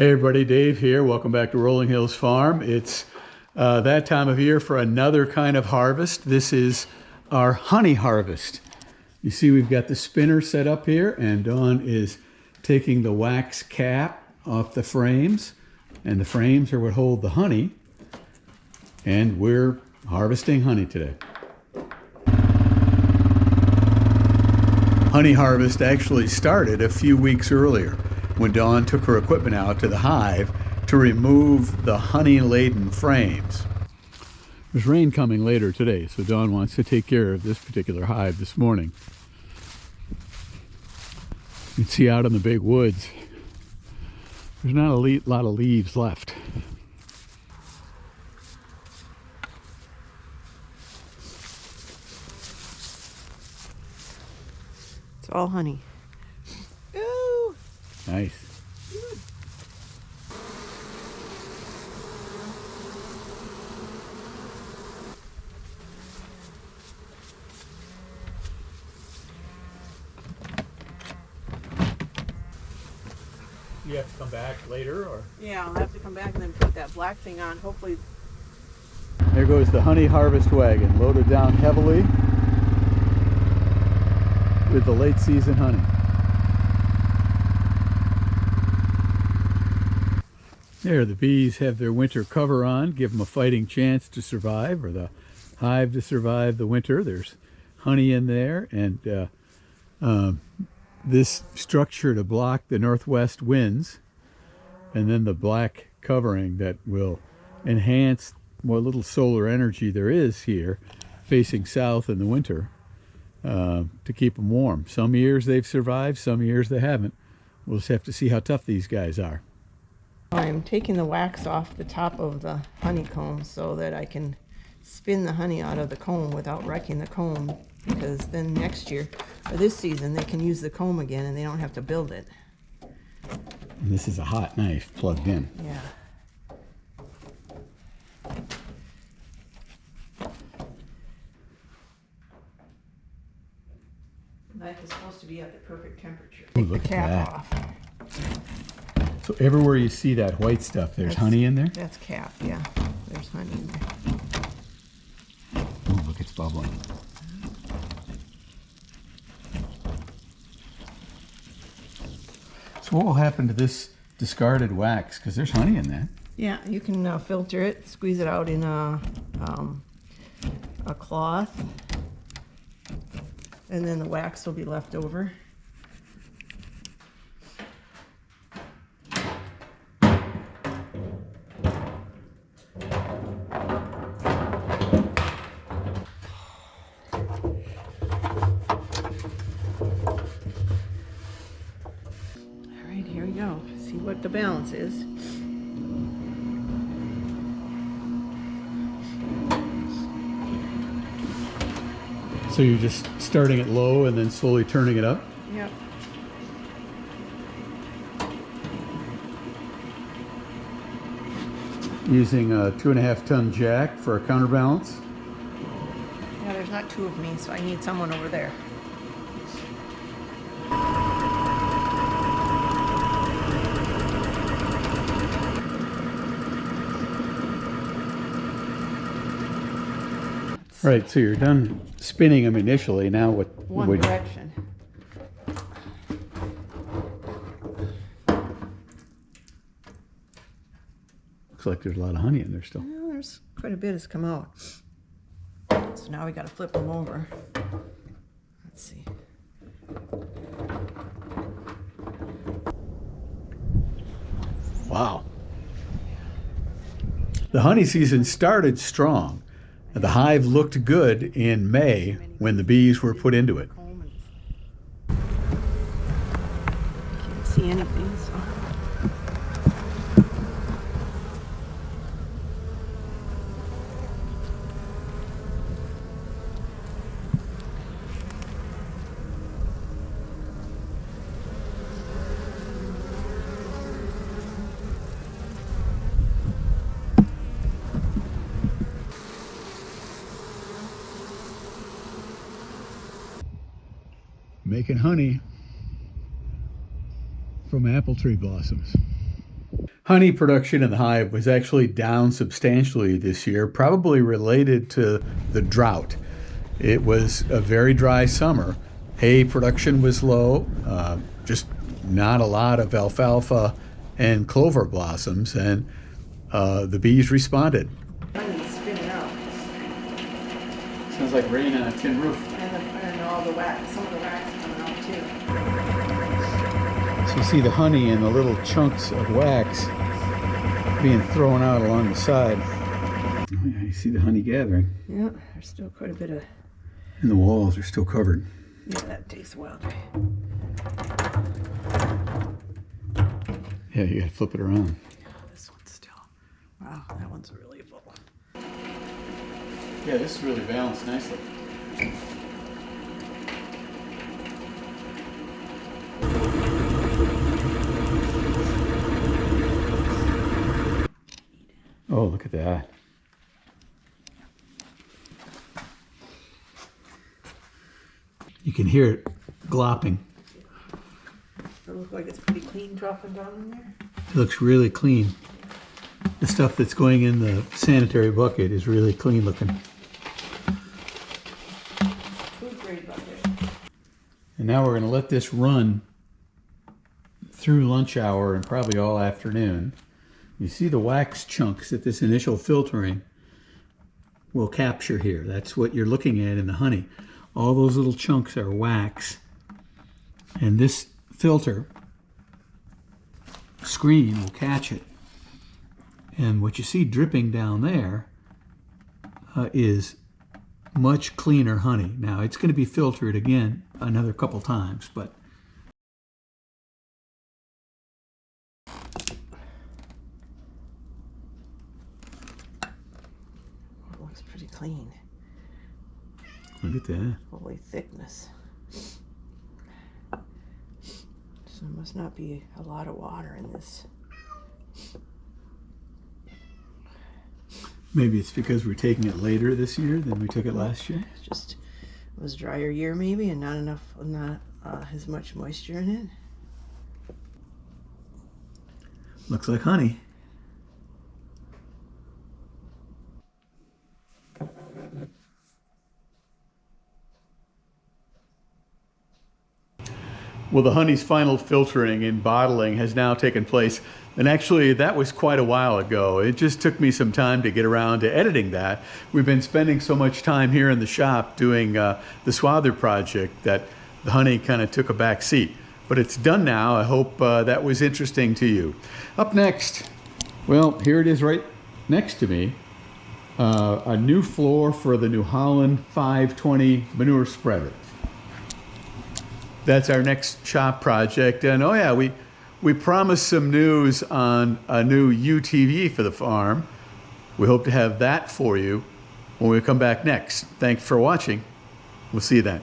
Hey everybody, Dave here. Welcome back to Rolling Hills Farm. It's that time of year for another kind of harvest. This is our honey harvest. You see we've got the spinner set up here, and Dawn is taking the wax cap off the frames, and the frames are what hold the honey, and we're harvesting honey today. Honey harvest actually started a few weeks earlier when Dawn took her equipment out to the hive to remove the honey-laden frames. There's rain coming later today, so Dawn wants to take care of this particular hive this morning. You can see out in the big woods, there's not a lot of leaves left. It's all honey. Nice. You have to come back later, or? Yeah, I'll have to come back and then put that black thing on. Hopefully. There goes the honey harvest wagon, loaded down heavily with the late season honey. There, the bees have their winter cover on, give them a fighting chance to survive, or the hive to survive the winter. There's honey in there, and this structure to block the northwest winds, and then the black covering that will enhance what little solar energy there is here facing south in the winter to keep them warm. Some years they've survived, some years they haven't. We'll just have to see how tough these guys are. I'm taking the wax off the top of the honeycomb so that I can spin the honey out of the comb without wrecking the comb, because then next year, or this season, they can use the comb again and they don't have to build it. And this is a hot knife plugged in. Yeah. The knife is supposed to be at the perfect temperature. Ooh, Take the look at cap that. off. So everywhere you see that white stuff, there's honey in there? That's cap, yeah. There's honey in there. Oh, look, it's bubbling. So what will happen to this discarded wax? Because there's honey in that. Yeah, you can filter it, squeeze it out in a cloth, and then the wax will be left over. Here we go. See what the balance is. So you're just starting it low and then slowly turning it up? Yep. Using a 2.5-ton jack for a counterbalance? Yeah, there's not two of me, so I need someone over there. Right, so you're done spinning them initially. Now what? One direction. Looks like there's a lot of honey in there still. Well, there's quite a bit has come out. So now we got to flip them over. Let's see. Wow. The honey season started strong. The hive looked good in May when the bees were put into it. Can't see anything, so. Making honey from apple tree blossoms. Honey production in the hive was actually down substantially this year, probably related to the drought. It was a very dry summer. Hay production was low, just not a lot of alfalfa and clover blossoms, and the bees responded. Honey's spinning out. Sounds like rain on a tin roof. And all the wax, some of the wax coming out too. So you see the honey and the little chunks of wax being thrown out along the side. Oh yeah, you see the honey gathering. Yeah, there's still quite a bit of... And the walls are still covered. Yeah, that takes a while. Yeah, you gotta flip it around. Yeah, this one's still... Wow, that one's really full. Yeah, this is really balanced nicely. Oh, look at that. You can hear it glopping. It looks like it's pretty clean dropping down in there. It looks really clean. The stuff that's going in the sanitary bucket is really clean looking. Food grade bucket. And now we're going to let this run through lunch hour and probably all afternoon. You see the wax chunks that this initial filtering will capture here. That's what you're looking at in the honey. All those little chunks are wax. And this filter screen will catch it. And what you see dripping down there is much cleaner honey. Now it's going to be filtered again another couple times, but It looks pretty clean. look at that. Holy thickness. So there must not be a lot of water in this. Maybe it's because we're taking it later this year than we took it last year. Just it was a drier year maybe, and not as much moisture in it. Looks like honey. Well, the honey's final filtering and bottling has now taken place. And actually, that was quite a while ago. It just took me some time to get around to editing that. We've been spending so much time here in the shop doing the Swather project that the honey kind of took a back seat. But it's done now. I hope that was interesting to you. Up next, well, here it is right next to me. A new floor for the New Holland 520 manure spreader. That's our next shop project. And oh yeah, we promised some news on a new UTV for the farm. We hope to have that for you when we come back next. Thanks for watching. We'll see you then.